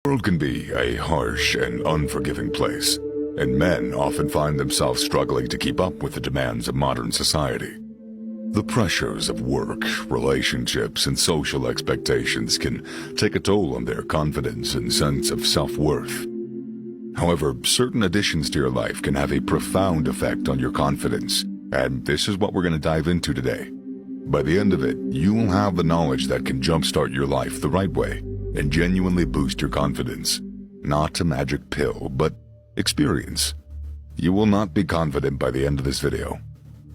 The world can be a harsh and unforgiving place, and men often find themselves struggling to keep up with the demands of modern society. The pressures of work, relationships, and social expectations can take a toll on their confidence and sense of self-worth. However, certain additions to your life can have a profound effect on your confidence, and this is what we're going to dive into today. By the end of it, you will have the knowledge that can jumpstart your life the right way and genuinely boost your confidence. Not a magic pill, but experience. You will not be confident by the end of this video.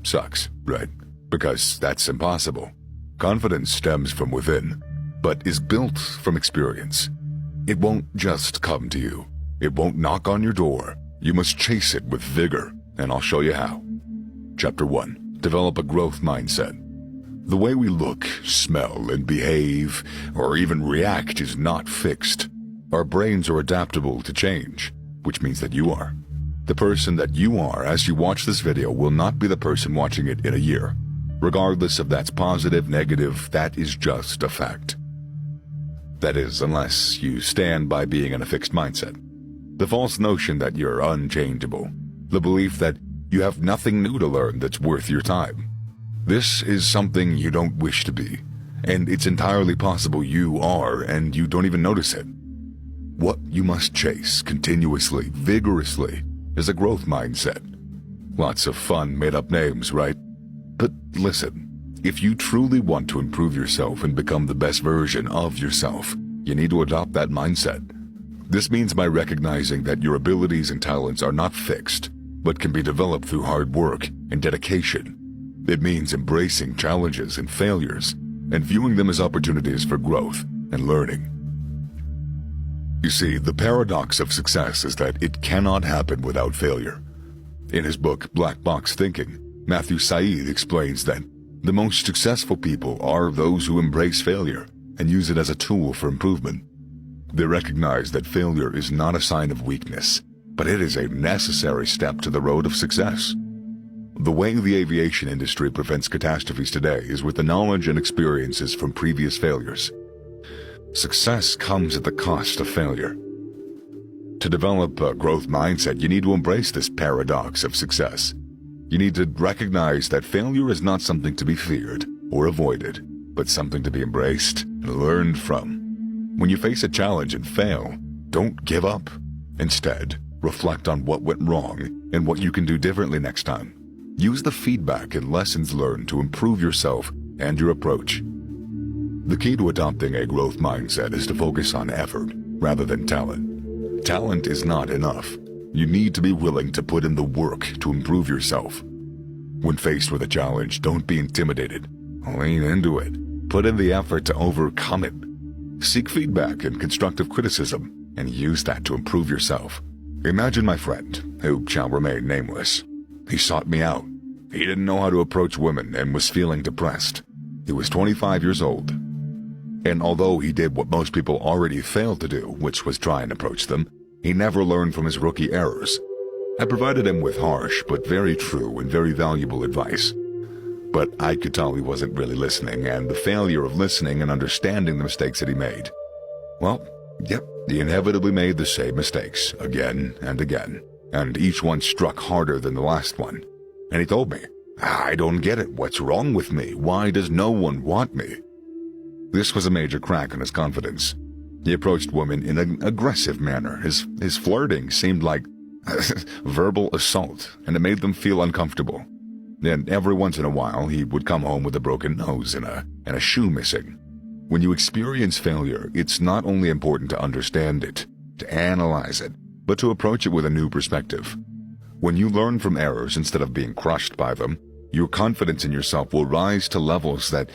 Sucks, right? Because that's impossible. Confidence stems from within, but is built from experience. It won't just come to you. It won't knock on your door. You must chase it with vigor, and I'll show you how. Chapter 1. Develop a growth mindset. The way we look, smell, and behave, or even react is not fixed. Our brains are adaptable to change, which means that you are. The person that you are as you watch this video will not be the person watching it in a year. Regardless if that's positive, negative, that is just a fact. That is, unless you stand by being in a fixed mindset. The false notion that you're unchangeable. The belief that you have nothing new to learn that's worth your time. This is something you don't wish to be, and it's entirely possible you are and you don't even notice it. What you must chase continuously, vigorously, is a growth mindset. Lots of fun made-up names, right? But listen, if you truly want to improve yourself and become the best version of yourself, you need to adopt that mindset. This means by recognizing that your abilities and talents are not fixed, but can be developed through hard work and dedication. It means embracing challenges and failures and viewing them as opportunities for growth and learning. You see, the paradox of success is that it cannot happen without failure. In his book, Black Box Thinking, Matthew Syed explains that the most successful people are those who embrace failure and use it as a tool for improvement. They recognize that failure is not a sign of weakness, but it is a necessary step to the road of success. The way the aviation industry prevents catastrophes today is with the knowledge and experiences from previous failures. Success comes at the cost of failure. To develop a growth mindset, you need to embrace this paradox of success. You need to recognize that failure is not something to be feared or avoided, but something to be embraced and learned from. When you face a challenge and fail, don't give up. Instead, reflect on what went wrong and what you can do differently next time. Use the feedback and lessons learned to improve yourself and your approach. The key to adopting a growth mindset is to focus on effort rather than talent. Talent is not enough. You need to be willing to put in the work to improve yourself. When faced with a challenge, don't be intimidated. Lean into it. Put in the effort to overcome it. Seek feedback and constructive criticism and use that to improve yourself. Imagine my friend, who shall remain nameless. He sought me out. He didn't know how to approach women and was feeling depressed. He was 25 years old. And although he did what most people already failed to do, which was try and approach them, he never learned from his rookie errors. I provided him with harsh but very true and very valuable advice. But I could tell he wasn't really listening, and the failure of listening and understanding the mistakes that he made. Well, yep, he inevitably made the same mistakes again and again. And each one struck harder than the last one. And he told me, I don't get it. What's wrong with me? Why does no one want me? This was a major crack in his confidence. He approached women in an aggressive manner. His flirting seemed like verbal assault, and it made them feel uncomfortable. Then every once in a while, he would come home with a broken nose and a shoe missing. When you experience failure, it's not only important to understand it, to analyze it, but to approach it with a new perspective. When you learn from errors instead of being crushed by them, your confidence in yourself will rise to levels that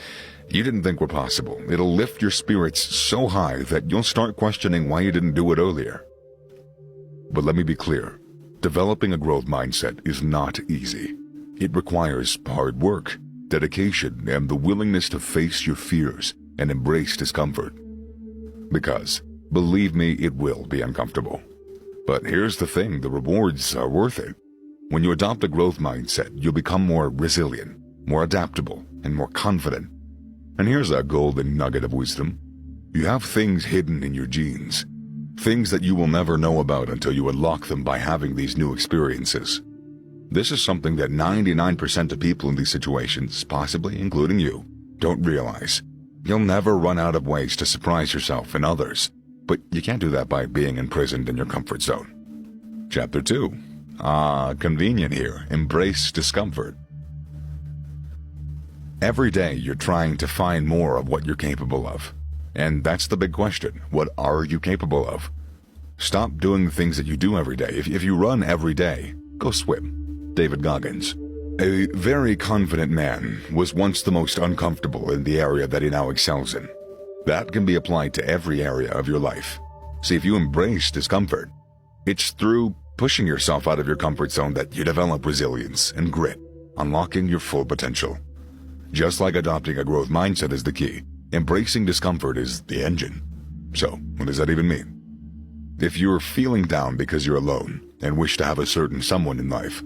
you didn't think were possible. It'll lift your spirits so high that you'll start questioning why you didn't do it earlier. But let me be clear, developing a growth mindset is not easy. It requires hard work, dedication, and the willingness to face your fears and embrace discomfort. Because, believe me, it will be uncomfortable. But here's the thing, the rewards are worth it. When you adopt a growth mindset, you'll become more resilient, more adaptable, and more confident. And here's a golden nugget of wisdom. You have things hidden in your genes. Things that you will never know about until you unlock them by having these new experiences. This is something that 99% of people in these situations, possibly including you, don't realize. You'll never run out of ways to surprise yourself and others, but you can't do that by being imprisoned in your comfort zone. Chapter 2. Convenient here. Embrace discomfort. Every day you're trying to find more of what you're capable of. And that's the big question. What are you capable of? Stop doing the things that you do every day. If you run every day, go swim. David Goggins. A very confident man was once the most uncomfortable in the area that he now excels in. That can be applied to every area of your life. See, if you embrace discomfort, it's through pushing yourself out of your comfort zone that you develop resilience and grit, unlocking your full potential. Just like adopting a growth mindset is the key, embracing discomfort is the engine. So, what does that even mean? If you're feeling down because you're alone and wish to have a certain someone in life,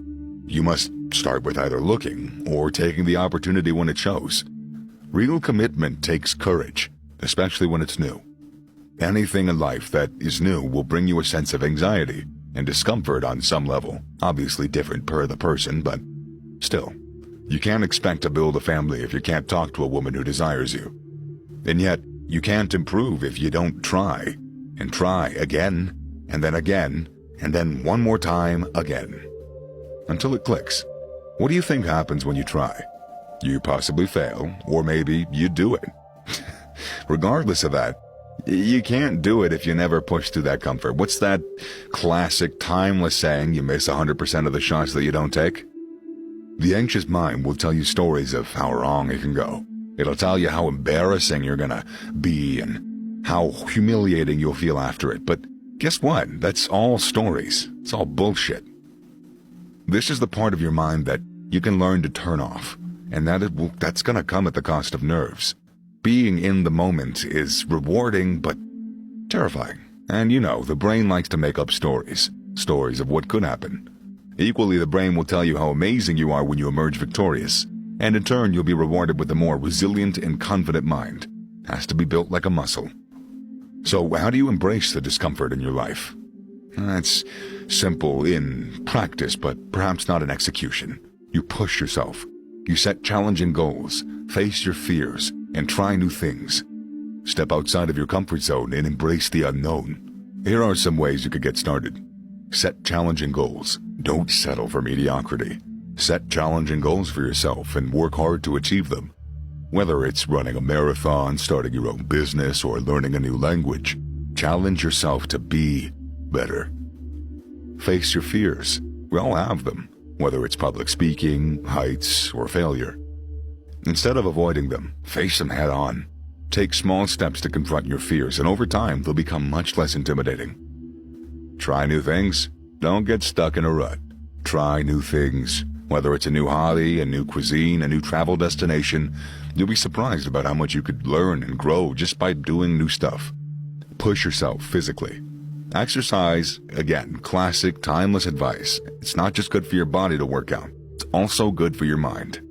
you must start with either looking or taking the opportunity when it shows. Real commitment takes courage, especially when it's new. Anything in life that is new will bring you a sense of anxiety and discomfort on some level, obviously different per the person, but still. You can't expect to build a family if you can't talk to a woman who desires you. And yet, you can't improve if you don't try, and try again, and then one more time again. Until it clicks. What do you think happens when you try? You possibly fail, or maybe you do it. Regardless of that, you can't do it if you never push through that comfort. What's that classic, timeless saying, you miss 100% of the shots that you don't take? The anxious mind will tell you stories of how wrong it can go. It'll tell you how embarrassing you're gonna be and how humiliating you'll feel after it. But guess what? That's all stories. It's all bullshit. This is the part of your mind that you can learn to turn off, and that's gonna come at the cost of nerves. Being in the moment is rewarding, but terrifying. And the brain likes to make up stories of what could happen. Equally, the brain will tell you how amazing you are when you emerge victorious, and in turn you'll be rewarded with a more resilient and confident mind. Has to be built like a muscle. So how do you embrace the discomfort in your life? It's simple in practice, but perhaps not in execution. You push yourself. You set challenging goals, face your fears, and try new things. Step outside of your comfort zone and embrace the unknown. Here are some ways you could get started. Set challenging goals. Don't settle for mediocrity. Set challenging goals for yourself and work hard to achieve them. Whether it's running a marathon, starting your own business, or learning a new language, challenge yourself to be better. Face your fears. We all have them, whether it's public speaking, heights, or failure. Instead of avoiding them, face them head on. Take small steps to confront your fears, and over time, they'll become much less intimidating. Try new things. Don't get stuck in a rut. Try new things. Whether it's a new hobby, a new cuisine, a new travel destination, you'll be surprised about how much you could learn and grow just by doing new stuff. Push yourself physically. Exercise, again, classic, timeless advice. It's not just good for your body to work out. It's also good for your mind.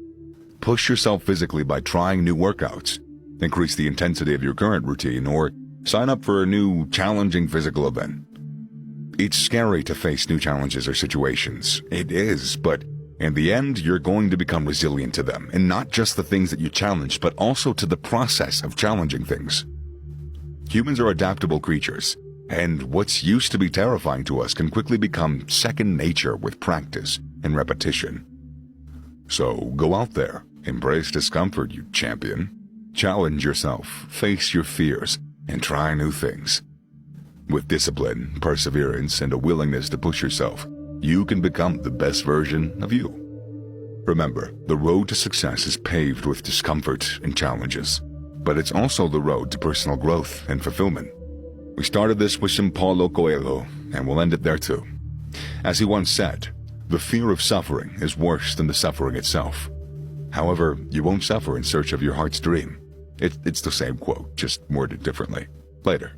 Push yourself physically by trying new workouts. Increase the intensity of your current routine, or sign up for a new, challenging physical event. It's scary to face new challenges or situations. It is, but in the end, you're going to become resilient to them, and not just the things that you challenge, but also to the process of challenging things. Humans are adaptable creatures, and what's used to be terrifying to us can quickly become second nature with practice and repetition. So go out there, embrace discomfort, you champion. Challenge yourself, face your fears, and try new things. With discipline, perseverance, and a willingness to push yourself, you can become the best version of you. Remember, the road to success is paved with discomfort and challenges, but it's also the road to personal growth and fulfillment. We started this with some Paulo Coelho, and we'll end it there too. As he once said, the fear of suffering is worse than the suffering itself. However, you won't suffer in search of your heart's dream. It's the same quote, just worded differently. Later.